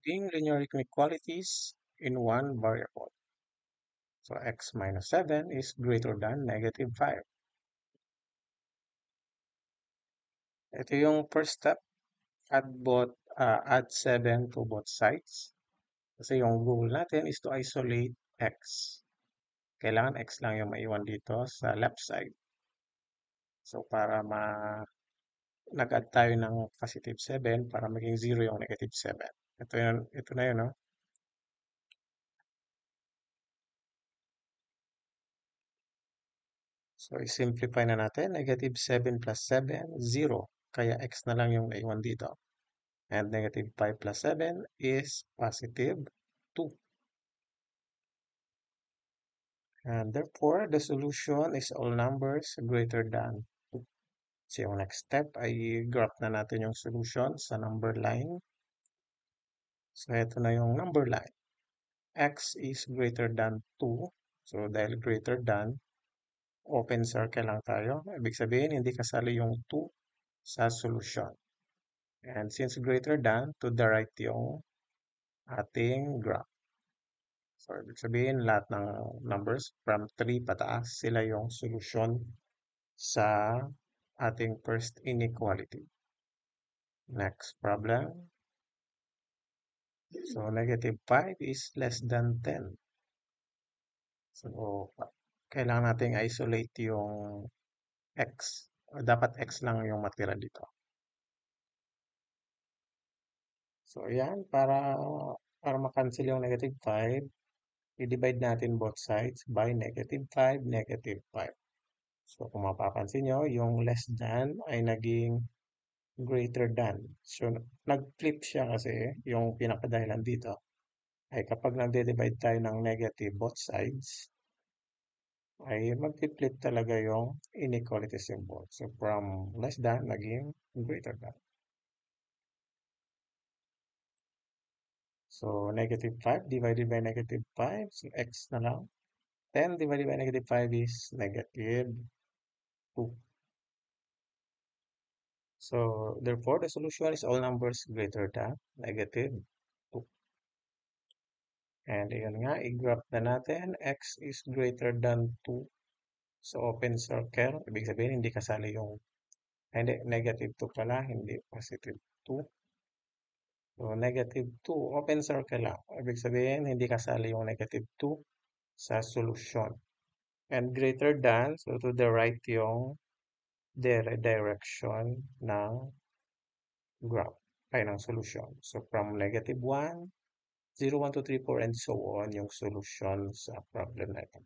Including linear inequalities in one variable. So x minus 7 is greater than negative 5. Ito yung first step. Add 7 to both sides. Kasi yung goal natin is to isolate x. Kailangan x lang yung maiwan dito sa left side. So para nag-add tayo ng positive 7 para maging 0 yung negative 7. Ito na yun, no? So, i-simplify na natin. Negative 7 plus 7, 0. Kaya x na lang yung naiwan dito. And negative 5 plus 7 is positive 2. And therefore, the solution is all numbers greater than 2. So, yung next step ay graph na natin yung solution sa number line. So, ito na yung number line. X is greater than 2. So, dahil greater than, open circle lang tayo. Ibig sabihin, hindi kasali yung 2 sa solution. And since greater than, to the right yung ating graph. So, ibig sabihin, lahat ng numbers from 3 pataas, sila yung solution sa ating first inequality. Next problem. So, negative 5 is less than 10. So, kailangan nating isolate yung x. Dapat x lang yung matira dito. So, ayan, para makancel yung negative 5, i-divide natin both sides by negative 5, negative 5. So, kung mapapansin nyo, yung less than ay naging greater than. So, nag-flip siya kasi yung pinakadahilan dito ay kapag nagde-divide tayo ng negative both sides, ay mag-flip talaga yung inequality symbol. So, from less than, naging greater than. So, negative 5 divided by negative 5, so x na lang. 10 divided by negative 5 is negative 2. So, therefore, the solution is all numbers greater than negative 2. And yun nga, i-graph na natin, x is greater than 2. So, open circle, ibig sabihin, hindi kasali yung, hindi, negative 2 pala, hindi positive 2. So, negative 2, open circle lang. Ibig sabihin, hindi kasali yung negative 2 sa solution. And greater than, so to the right yung direction ng graph, ay ng solution. So, from negative 1, 0, 1, 2, 3, 4, and so on yung solution sa problem na ito.